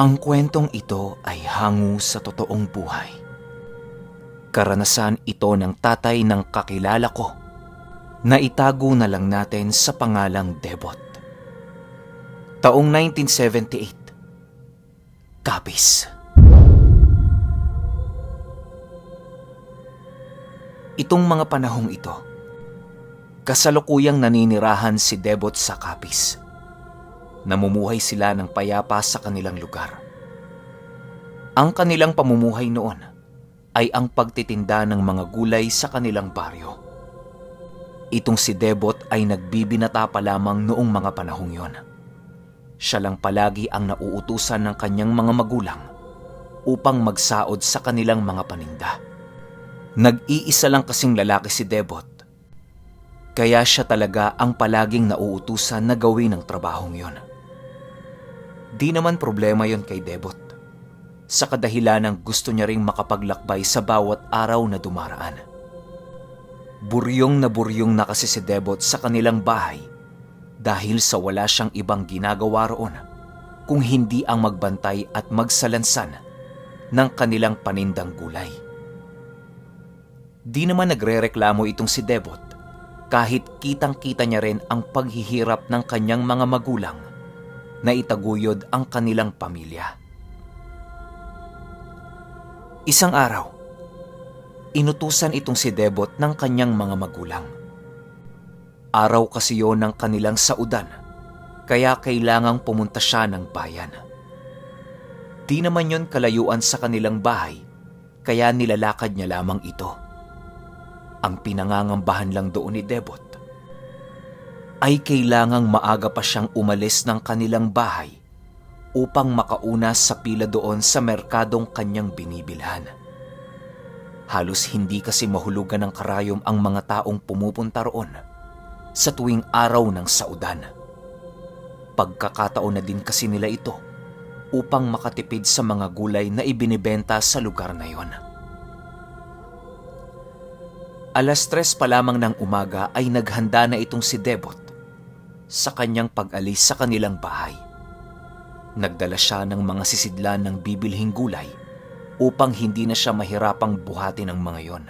Ang kwentong ito ay hango sa totoong buhay. Karanasan ito ng tatay ng kakilala ko na itago na lang natin sa pangalang Debot. Taong 1978. Capiz. Itong mga panahong ito, kasalukuyang naninirahan si Debot sa Capiz. Namumuhay sila ng payapa sa kanilang lugar. Ang kanilang pamumuhay noon ay ang pagtitinda ng mga gulay sa kanilang baryo. Itong si Debot ay nagbibinata pa lamang noong mga panahong yon. Siya lang palagi ang nauutusan ng kanyang mga magulang upang magsaod sa kanilang mga paninda. Nag-iisa lang kasing lalaki si Debot, kaya siya talaga ang palaging nauutusan na gawin ang trabahong yon. Di naman problema yon kay Debot, sa kadahilanang gusto niya ring makapaglakbay sa bawat araw na dumaraan. Buryong na kasi si Debot sa kanilang bahay dahil sa wala siyang ibang ginagawa roon kung hindi ang magbantay at magsalansan ng kanilang panindang gulay. Di naman nagrereklamo itong si Debot kahit kitang-kita niya rin ang paghihirap ng kanyang mga magulang na itaguyod ang kanilang pamilya. Isang araw, inutusan itong si Debot ng kanyang mga magulang. Araw kasi yon ng kanilang saudan, kaya kailangang pumunta siya ng bayan. Di naman yon kalayuan sa kanilang bahay, kaya nilalakad niya lamang ito. Ang pinangangambahan lang doon ni Debot ay kailangang maaga pa siyang umalis ng kanilang bahay upang makauna sa pila doon sa merkadong kanyang binibilhan. Halos hindi kasi mahulugan ng karayom ang mga taong pumupunta roon sa tuwing araw ng saudan. Pagkakataon na din kasi nila ito upang makatipid sa mga gulay na ibinibenta sa lugar na yon. 3:00 pa lamang ng umaga ay naghanda na itong si Debot sa kanyang pag-alis sa kanilang bahay. Nagdala siya ng mga sisidlan ng bibilhing gulay upang hindi na siya mahirapang buhatin ang mga yon.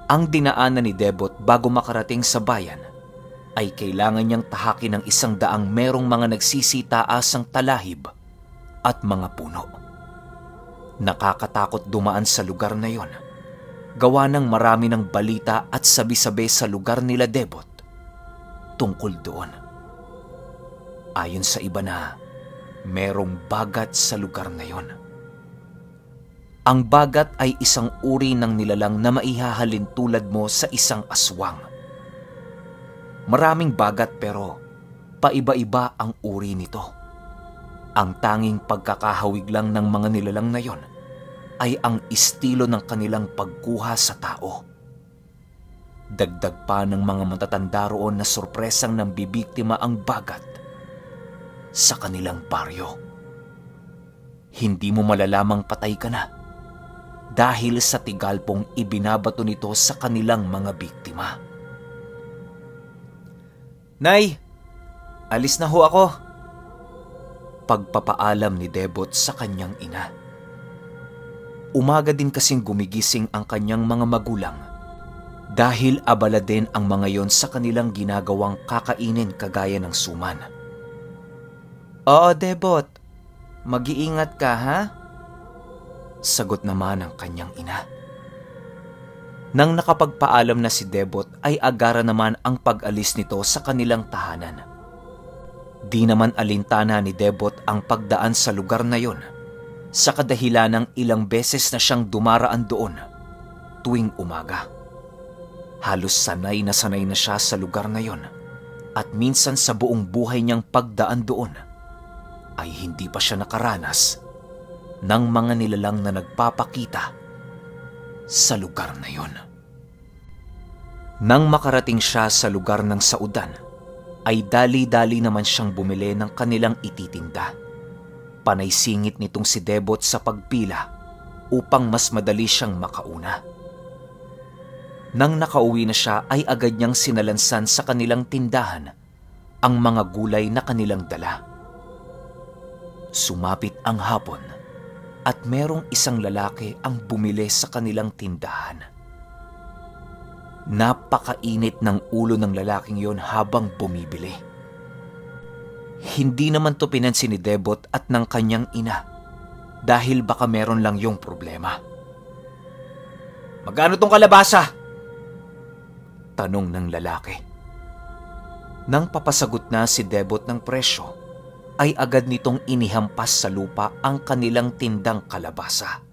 Ang dinaanan ni Debot bago makarating sa bayan ay kailangan niyang tahakin ng 100 merong mga nagsisitaasang talahib at mga puno. Nakakatakot dumaan sa lugar na yon, gawa ng marami ng balita at sabi-sabi sa lugar nila Debot tungkol doon. Ayon sa iba na merong bagat sa lugar na yon. Ang bagat ay isang uri ng nilalang na maihahalin tulad mo sa isang aswang. Maraming bagat pero paiba-iba ang uri nito. Ang tanging pagkakahawig lang ng mga nilalang na yon ay ang estilo ng kanilang pagkuha sa tao. Dagdag pa ng mga matatanda roon na sorpresang nambibiktima ang bagat sa kanilang baryo. Hindi mo malalamang patay ka na dahil sa tigalpong ibinabato nito sa kanilang mga biktima. "Nay, alis na ho ako," pagpapaalam ni Debot sa kanyang ina. Umaga din kasing gumigising ang kanyang mga magulang dahil abala din ang mga yon sa kanilang ginagawang kakainin kagaya ng suman. "Oo, Debot, mag-iingat ka, ha?" sagot naman ang kanyang ina. Nang nakapagpaalam na si Debot ay agara naman ang pag-alis nito sa kanilang tahanan. Di naman alintana ni Debot ang pagdaan sa lugar na yon, sa kadahilanang ilang beses na siyang dumaraan doon tuwing umaga. Halos sanay na siya sa lugar na yon at minsan sa buong buhay niyang pagdaan doon ay hindi pa siya nakaranas ng mga nilalang na nagpapakita sa lugar na yon. Nang makarating siya sa lugar ng saudan, ay dali-dali naman siyang bumili ng kanilang ititinda. Panay singit nitong si Debot sa pagpila upang mas madali siyang makauna. Nang nakauwi na siya ay agad niyang sinalansan sa kanilang tindahan ang mga gulay na kanilang dala. Sumapit ang hapon at merong isang lalaki ang bumili sa kanilang tindahan. Napakainit ng ulo ng lalaking yon habang bumibili. Hindi naman to pinansin ni Debot at ng kanyang ina dahil baka meron lang yung problema. "Magkano tong kalabasa?" tanong ng lalaki. Nang papasagot na si Debot ng presyo, ay agad nitong inihampas sa lupa ang kanilang tindang kalabasa.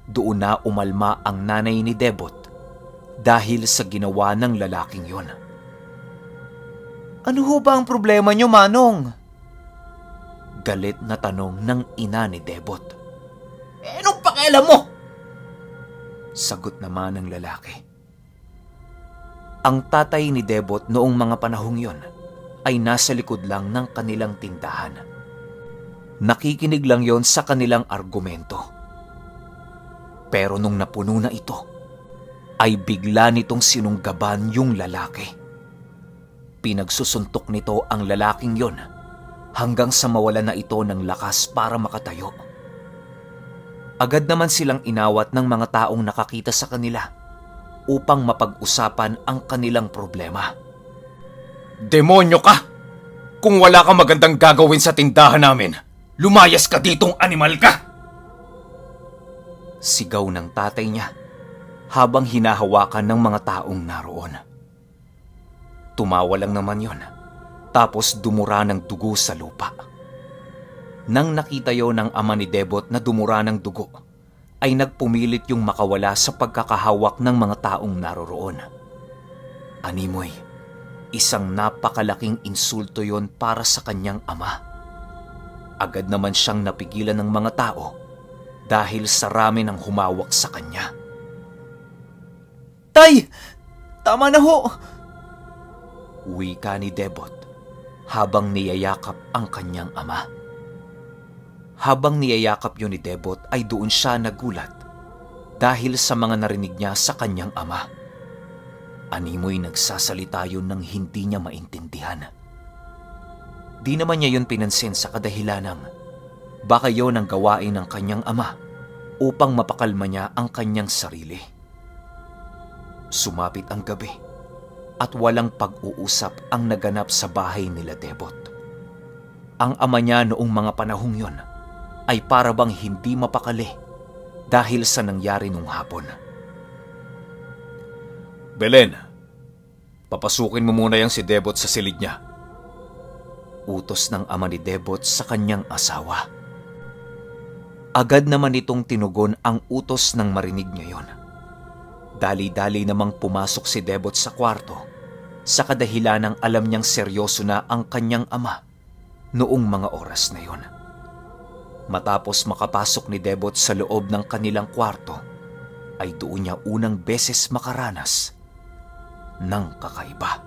Doon na umalma ang nanay ni Debot dahil sa ginawa ng lalaking yon. "Ano ho ba ang problema niyo, Manong?" Galit na tanong ng ina ni Debot. "Anong pakialam mo?" sagot naman ng lalaki. Ang tatay ni Debot noong mga panahong yon ay nasa likod lang ng kanilang tindahan. Nakikinig lang yon sa kanilang argumento. Pero nung napuno na ito, ay bigla nitong sinunggaban yung lalaki. Pinagsusuntok nito ang lalaking yon hanggang sa mawala na ito ng lakas para makatayo. Agad naman silang inawat ng mga taong nakakita sa kanila upang mapag-usapan ang kanilang problema. "Demonyo ka! Kung wala kang magandang gagawin sa tindahan namin, lumayas ka ditong animal ka!" Sigaw ng tatay niya habang hinahawakan ng mga taong naroon. Tumawa lang naman yon, tapos dumura ng dugo sa lupa. Nang nakita yon ng ama ni Debot na dumura ng dugo, ay nagpumilit yung makawala sa pagkakahawak ng mga taong naroroon. Animoy, isang napakalaking insulto yon para sa kanyang ama. Agad naman siyang napigilan ng mga tao dahil sa rami ng humawak sa kanya. "Tay! Tama na ho!" Wika ni Debot habang niyayakap ang kanyang ama. Habang niyayakap yun ni Debot ay doon siya nagulat dahil sa mga narinig niya sa kanyang ama. Animoy nagsasalita yun ng hindi niya maintindihan. Di naman niya yun pinansin sa kadahilanang baka yun ang gawain ng kanyang ama upang mapakalma niya ang kanyang sarili. Sumapit ang gabi at walang pag-uusap ang naganap sa bahay nila Debot. Ang ama niya noong mga panahong yon ay para bang hindi mapakali dahil sa nangyari nung hapon. "Belen, papasukin mo muna yang si Debot sa silid niya." Utos ng ama ni Debot sa kanyang asawa. Agad naman itong tinugon ang utos ng marinig niya yon. Dali-dali namang pumasok si Debot sa kwarto sa kadahilanang alam niyang seryoso na ang kanyang ama noong mga oras na yon. Matapos makapasok ni Debot sa loob ng kanilang kwarto, ay doon niya unang beses makaranas ng kakaiba.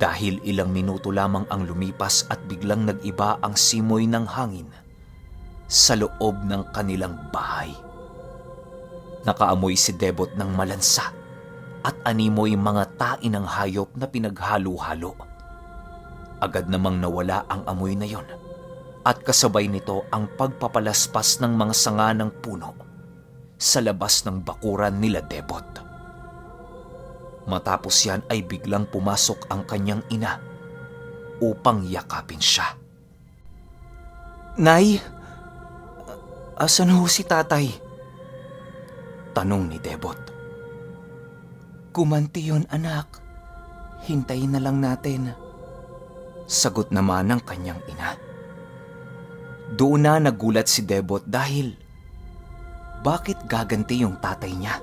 Dahil ilang minuto lamang ang lumipas at biglang nag-iba ang simoy ng hangin sa loob ng kanilang bahay. Nakaamoy si Debot ng malansa at animoy mga tain ng hayop na pinaghalo-halo. Agad namang nawala ang amoy na yon at kasabay nito ang pagpapalaspas ng mga sanga ng puno sa labas ng bakuran nila Debot. Matapos yan ay biglang pumasok ang kanyang ina upang yakapin siya. "Nay, asan ho si tatay?" tanong ni Debot. "Gumanti yun, anak. Hintayin na lang natin." Sagot naman ng kanyang ina. Doon na nagulat si Debot dahil bakit gaganti yung tatay niya?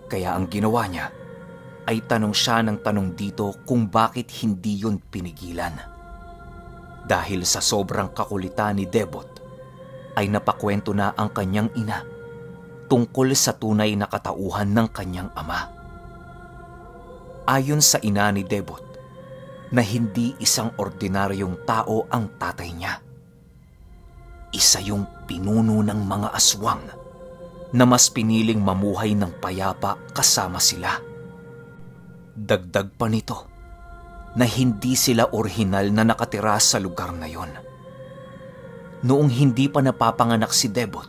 Kaya ang ginawa niya ay tanong siya ng tanong dito kung bakit hindi yun pinigilan. Dahil sa sobrang kakulitan ni Debot ay napakwento na ang kanyang ina tungkol sa tunay na katauhan ng kanyang ama. Ayon sa ina ni Debot na hindi isang ordinaryong tao ang tatay niya. Isa yung pinuno ng mga aswang na mas piniling mamuhay ng payapa kasama sila. Dagdag pa nito, na hindi sila orihinal na nakatira sa lugar na yon. Noong hindi pa napapanganak si Debot,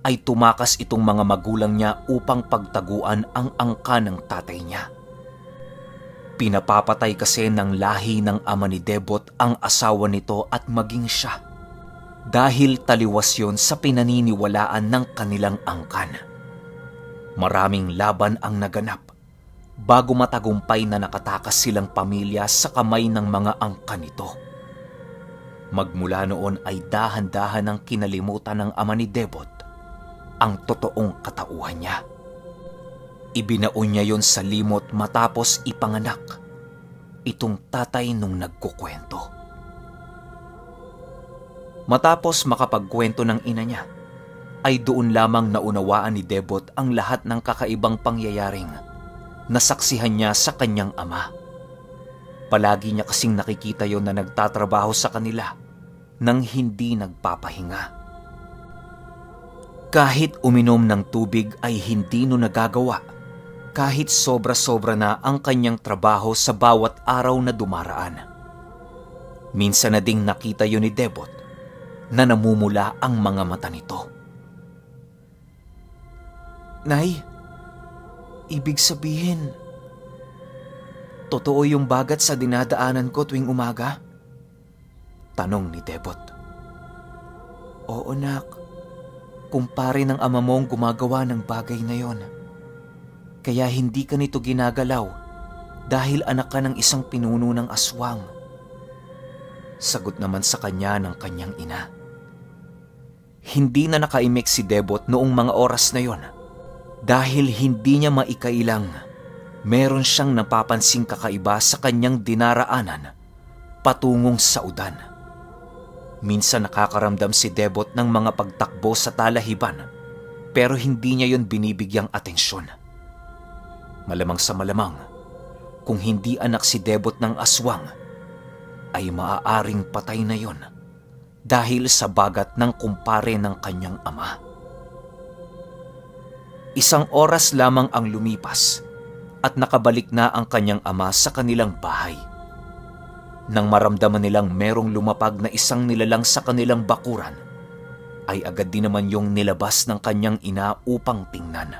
ay tumakas itong mga magulang niya upang pagtaguan ang angka ng tatay niya. Pinapapatay kasi ng lahi ng ama ni Debot ang asawa nito at maging siya, dahil taliwas yon sa pinaniniwalaan ng kanilang angkan. Maraming laban ang naganap bago matagumpay na nakatakas silang pamilya sa kamay ng mga angkan nito. Magmula noon ay dahan-dahan ang kinalimutan ng ama ni Debot ang totoong katauhan niya. Ibinaon niya yon sa limot matapos ipanganak itong tatay nung nagkukwento. Matapos makapagkwento ng ina niya, ay doon lamang naunawaan ni Debot ang lahat ng kakaibang pangyayaring nasaksihan niya sa kanyang ama. Palagi niya kasing nakikita yon na nagtatrabaho sa kanila nang hindi nagpapahinga. Kahit uminom ng tubig ay hindi no nagagawa, kahit sobra-sobra na ang kanyang trabaho sa bawat araw na dumaraan. Minsan na ding nakita yon ni Debot na namumula ang mga mata nito. Nay, ibig sabihin, totoo yung bagat sa dinadaanan ko tuwing umaga? Tanong ni Debot. Oo, nak. Kumpare ng ama mo ang gumagawa ng bagay na yon. Kaya hindi ka nito ginagalaw dahil anak ka ng isang pinuno ng aswang. Sagot naman sa kanya ng kanyang ina. Hindi na nakaimik si Debot noong mga oras na yon dahil hindi niya maikailang meron siyang napapansing kakaiba sa kanyang dinaraanan patungong sa udan. Minsan nakakaramdam si Debot ng mga pagtakbo sa talahiban pero hindi niya yon binibigyang atensyon. Malamang sa malamang, kung hindi anak si Debot ng aswang, ay maaaring patay na yon dahil sa bagat ng kumpare ng kanyang ama. Isang oras lamang ang lumipas at nakabalik na ang kanyang ama sa kanilang bahay. Nang maramdaman nilang merong lumapag na isang nilalang sa kanilang bakuran, ay agad din naman yung nilabas ng kanyang ina upang tingnan.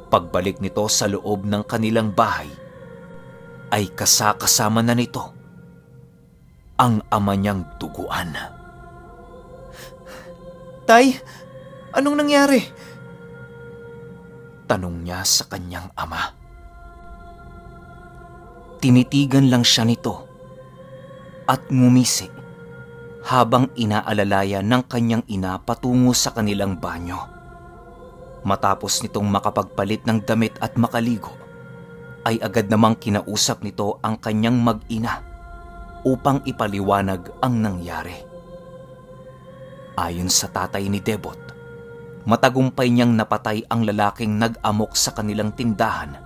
Pagbalik nito sa loob ng kanilang bahay, ay kasama na nito ang ama niyang duguan. Tay, anong nangyari? Tanong niya sa kanyang ama. Tinitigan lang siya nito at ngumisi habang inaalalaya ng kanyang ina patungo sa kanilang banyo. Matapos nitong makapagpalit ng damit at makaligo, ay agad namang kinausap nito ang kanyang mag-ina upang ipaliwanag ang nangyari. Ayon sa tatay ni Debot, matagumpay niyang napatay ang lalaking nag-amok sa kanilang tindahan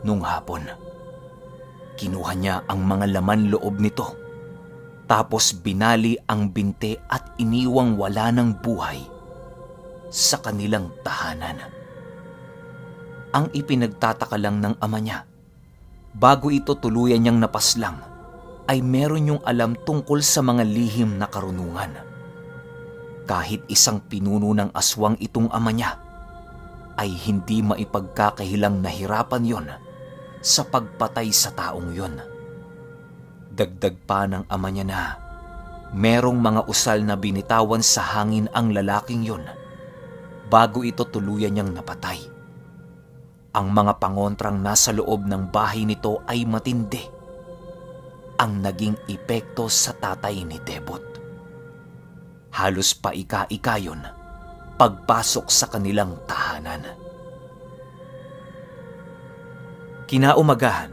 nung hapon. Kinuha niya ang mga laman loob nito, tapos binali ang binte at iniwang wala ng buhay sa kanilang tahanan. Ang ipinagtataka lang ng ama niya, bago ito tuluyan niyang napaslang, ay meron yung alam tungkol sa mga lihim na karunungan. Kahit isang pinuno ng aswang itong ama niya, ay hindi maipagkakahilang nahirapan yon sa pagpatay sa taong yon. Dagdag pa ng ama niya na merong mga usal na binitawan sa hangin ang lalaking yon bago ito tuluyan niyang napatay. Ang mga pangontrang nasa loob ng bahay nito ay matindi. Ang naging epekto sa tatay ni Debot. Halos paika-ika yon pagpasok sa kanilang tahanan. Kinaumagahan,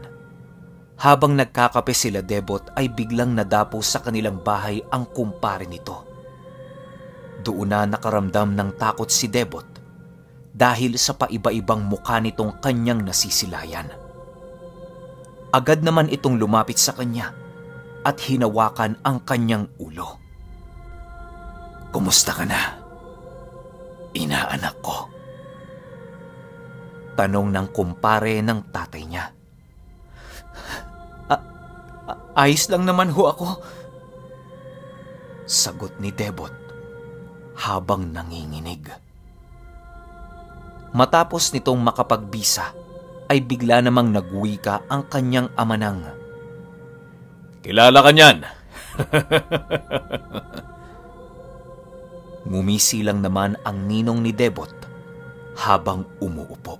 habang nagkakape sila Debot ay biglang nadapo sa kanilang bahay ang kumpare nito. Doon na nakaramdam ng takot si Debot dahil sa paiba-ibang mukha nitong kanyang nasisilayan. Agad naman itong lumapit sa kanya at hinawakan ang kanyang ulo. "Kumusta ka na, inaanak ko?" Tanong ng kumpare ng tatay niya. Ayos lang naman ho ako. Sagot ni Debot habang nanginginig. Matapos nitong makapagbisa, ay bigla namang nagwika ang kanyang ama nang, Kilala ka niyan. Ngumisi lang naman ang ninong ni Debot habang umuupo.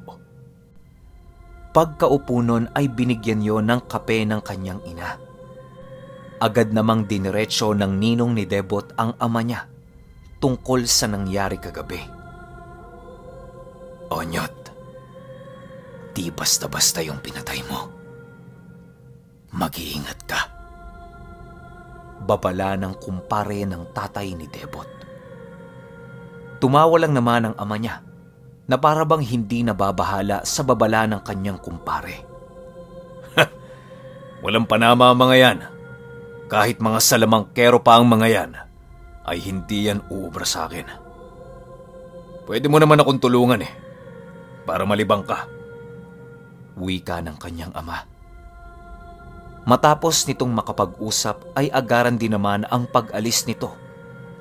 Pagkaupo nun ay binigyan yon ng kape ng kanyang ina. Agad namang diniretso ng ninong ni Debot ang ama niya tungkol sa nangyari kagabi. Onyot, di basta-basta yung pinatay mo. Mag-iingat ka. Babala ng kumpare ng tatay ni Debot. Tumawa lang naman ang ama niya na para bang hindi nababahala sa babala ng kanyang kumpare. Walang panama ang mga yan. Kahit mga salamangkero pa ang mga yan, ay hindi yan uubra sa akin. Pwede mo naman akong tulungan para malibang ka. Wika ng kanyang ama. Matapos nitong makapag-usap ay agaran din naman ang pag-alis nito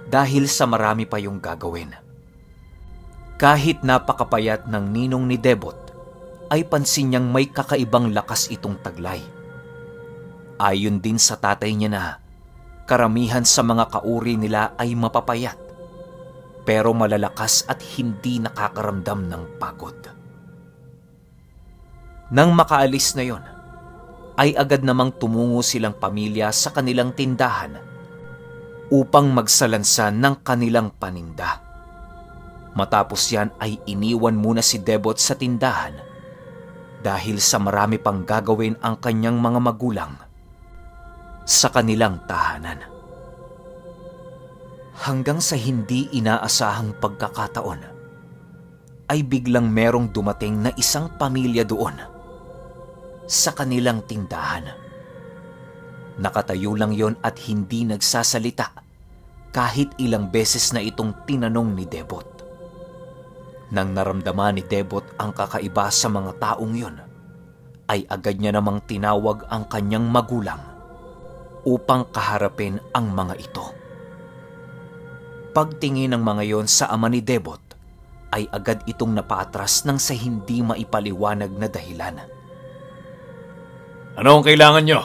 dahil sa marami pa yung gagawin. Kahit napakapayat ng ninong ni Debot, ay pansin niyang may kakaibang lakas itong taglay. Ayon din sa tatay niya na karamihan sa mga kauri nila ay mapapayat, pero malalakas at hindi nakakaramdam ng pagod. Nang makaalis na yon, ay agad namang tumungo silang pamilya sa kanilang tindahan upang magsalansan ng kanilang paninda. Matapos yan ay iniwan muna si Debot sa tindahan dahil sa marami pang gagawin ang kanyang mga magulang sa kanilang tahanan. Hanggang sa hindi inaasahang pagkakataon, ay biglang merong dumating na isang pamilya doon sa kanilang tindahan. Nakatayo lang yon at hindi nagsasalita kahit ilang beses na itong tinanong ni Debot. Nang naramdaman ni Debot ang kakaiba sa mga taong yon, ay agad niya namang tinawag ang kanyang magulang upang kaharapin ang mga ito. Pagtingin ng mga yon sa ama ni Debot, ay agad itong napaatras nang sa hindi maipaliwanag na dahilan. Ano ang kailangan nyo?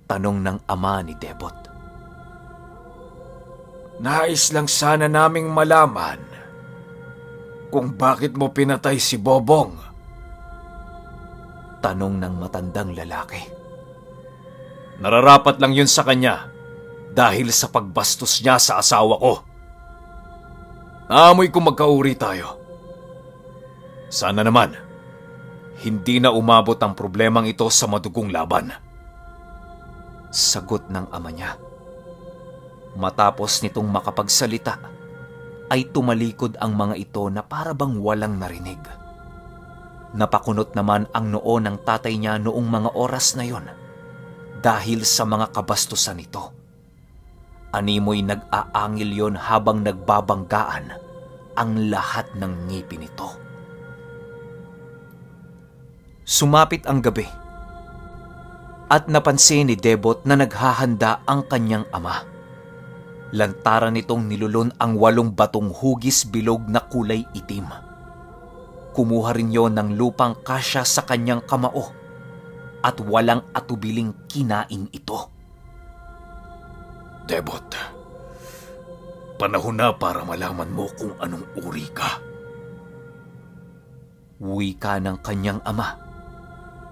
Tanong ng ama ni Debot. Nais lang sana naming malaman kung bakit mo pinatay si Bobong. Tanong ng matandang lalaki. Nararapat lang yun sa kanya dahil sa pagbastos niya sa asawa ko. Naamoy kong magkauri tayo. Sana naman, hindi na umabot ang problemang ito sa madugong laban. Sagot ng ama niya. Matapos nitong makapagsalita, ay tumalikod ang mga ito na para bang walang narinig. Napakunot naman ang noo ng tatay niya noong mga oras na yon dahil sa mga kabastusan nito. Animoy nag-aangil yon habang nagbabanggaan ang lahat ng ngipin nito. Sumapit ang gabi at napansin ni Debot na naghahanda ang kanyang ama. Lantaran nitong nilulon ang 8 batong hugis bilog na kulay itim. Kumuha rin yon ng lupang kasya sa kanyang kamao at walang atubiling kinain ito. Debot, panahon na para malaman mo kung anong uri ka. Wika ng kanyang ama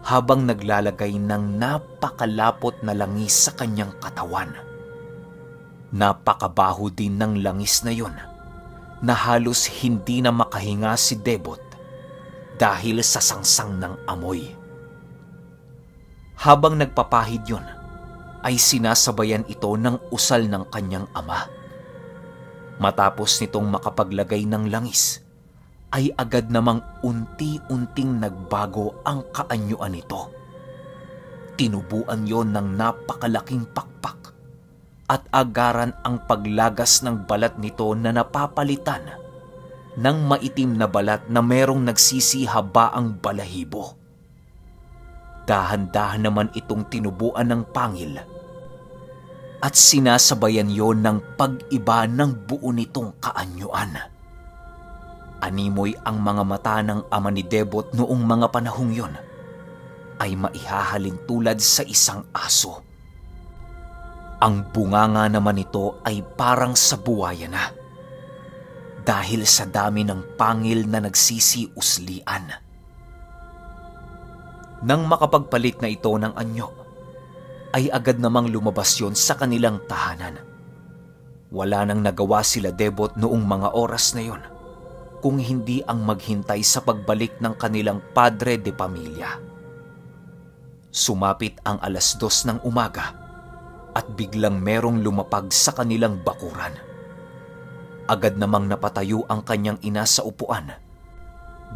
habang naglalagay ng napakalapot na langis sa kanyang katawan. Napakabaho din ng langis na yon na halos hindi na makahinga si Debot dahil sa sangsang ng amoy. Habang nagpapahid yon, ay sinasabayan ito ng usal ng kanyang ama. Matapos nitong makapaglagay ng langis, ay agad namang unti-unting nagbago ang kaanyuan nito. Tinubuan yon ng napakalaking pakpak at agaran ang paglagas ng balat nito na napapalitan ng maitim na balat na merong nagsisihabaang balahibo. dahan-dahan naman itong tinubuan ng pangil at sinasabayan yon ng pag-iba ng buo nitong kaanyuan. Animoy ang mga mata ng ama ni Debot noong mga panahong yon ay maihahalin tulad sa isang aso. Ang bunganga naman nito ay parang sa buwaya na dahil sa dami ng pangil na nagsisiuslian. Nang makapagpalit na ito ng anyo, ay agad namang lumabas yon sa kanilang tahanan. Wala nang nagawa sila Debot noong mga oras na yon kung hindi ang maghintay sa pagbalik ng kanilang padre de pamilya. Sumapit ang 2:00 ng umaga at biglang merong lumapag sa kanilang bakuran. Agad namang napatayo ang kanyang ina sa upuan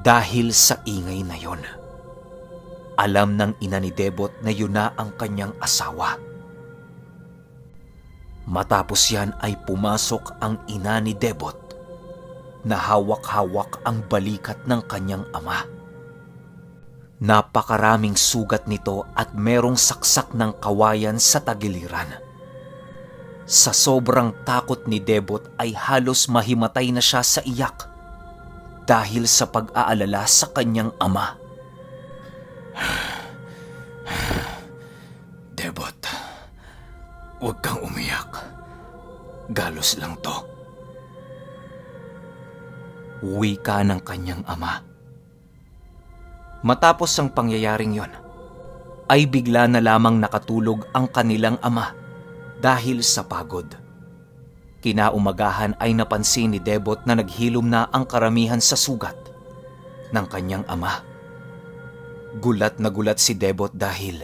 dahil sa ingay na yon. Alam ng ina ni Debot na yun na ang kanyang asawa. Matapos yan ay pumasok ang ina ni Debot na hawak-hawak ang balikat ng kanyang ama. Napakaraming sugat nito at merong saksak ng kawayan sa tagiliran. Sa sobrang takot ni Debot ay halos mahimatay na siya sa iyak dahil sa pag-aalala sa kanyang ama. Debot, huwag kang umiyak. Galos lang to. Wika ng kanyang ama. Matapos ang pangyayaring yon, ay bigla na lamang nakatulog ang kanilang ama dahil sa pagod. Kinaumagahan ay napansin ni Debot na naghilom na ang karamihan sa sugat ng kanyang ama. Gulat na gulat si Debot dahil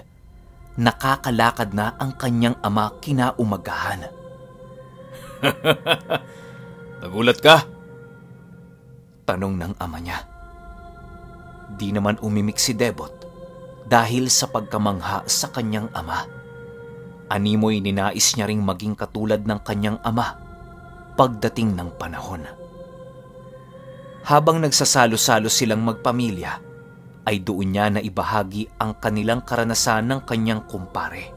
nakakalakad na ang kanyang ama kinaumagahan. Nagulat ka? Tanong ng ama niya. Di naman umimik si Debot dahil sa pagkamangha sa kanyang ama. Animoy ninais niya ring maging katulad ng kanyang ama pagdating ng panahon. Habang nagsasalo-salo silang magpamilya, ay doon niya na ibahagi ang kanilang karanasan ng kanyang kumpare.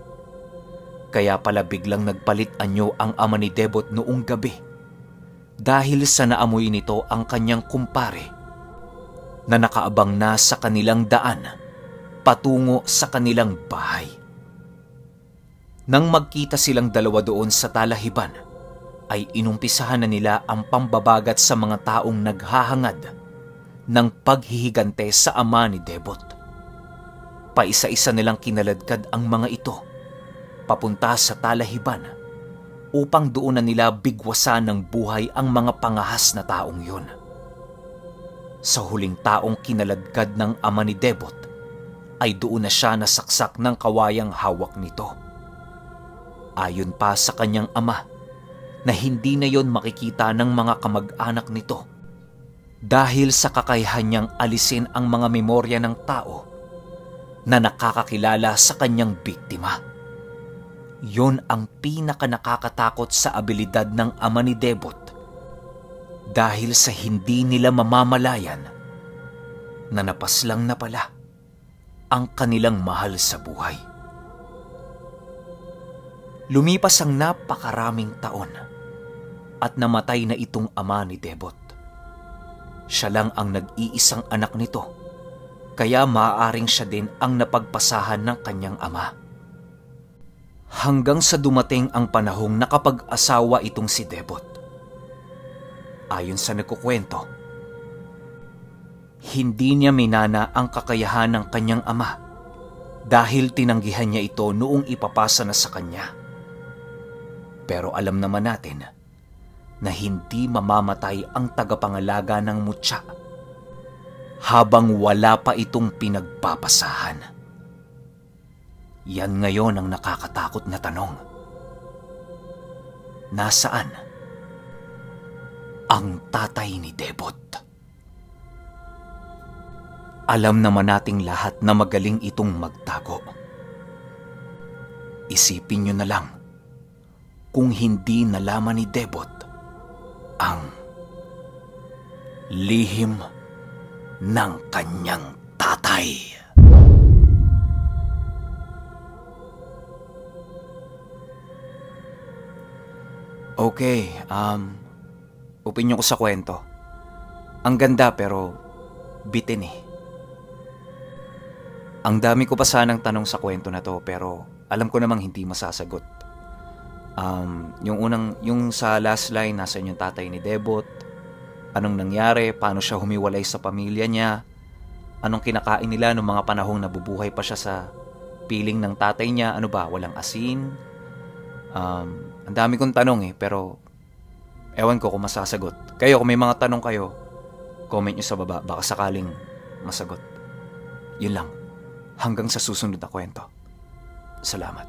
Kaya pala biglang nagpalit anyo ang ama ni Debot noong gabi dahil sa naamoy nito ang kanyang kumpare na nakaabang na sa kanilang daan patungo sa kanilang bahay. Nang magkita silang dalawa doon sa talahiban, ay inumpisahan na nila ang pambabagat sa mga taong naghahangad ng paghihigante sa ama ni Debot. Paisa-isa nilang kinaladkad ang mga ito papunta sa talahiban upang doon na nila bigwasan ng buhay ang mga pangahas na taong yun. Sa huling taong kinaladkad ng ama ni Debot ay doon na siya nasaksak ng kawayang hawak nito. Ayon pa sa kanyang ama na hindi na yon makikita ng mga kamag-anak nito dahil sa kakayahan niyang alisin ang mga memorya ng tao na nakakakilala sa kanyang biktima. Yon ang pinaka-nakakatakot sa abilidad ng ama ni Debot dahil sa hindi nila mamamalayan na napaslang na pala ang kanilang mahal sa buhay. Lumipas ang napakaraming taon at namatay na itong ama ni Debot. Siya lang ang nag-iisang anak nito, kaya maaaring siya din ang napagpasahan ng kanyang ama. Hanggang sa dumating ang panahong nakapag-asawa itong si Debot. Ayon sa nagkukwento, hindi niya minana ang kakayahan ng kanyang ama dahil tinanggihan niya ito noong ipapasa na sa kanya. Pero alam naman natin na hindi mamamatay ang tagapangalaga ng mutya habang wala pa itong pinagpapasahan. Yan ngayon ang nakakatakot na tanong. Nasaan ang tatay ni Debot? Alam naman nating lahat na magaling itong magtago. Isipin niyo na lang kung hindi nalaman ni Debot ang lihim ng kanyang tatay. Okay, opinyon ko sa kwento. Ang ganda pero bitin eh. Ang dami ko pa sanang tanong sa kwento na to pero alam ko namang hindi masasagot. Yung sa last line, nasaan yung tatay ni Debot? Anong nangyari? Paano siya humiwalay sa pamilya niya? Anong kinakain nila noong mga panahong nabubuhay pa siya sa piling ng tatay niya? Ano ba? Walang asin? Ang dami kong tanong eh, pero ewan ko kung masasagot. Kayo, kung may mga tanong kayo, comment nyo sa baba. Baka sakaling masagot. Yun lang. Hanggang sa susunod na kwento. Salamat.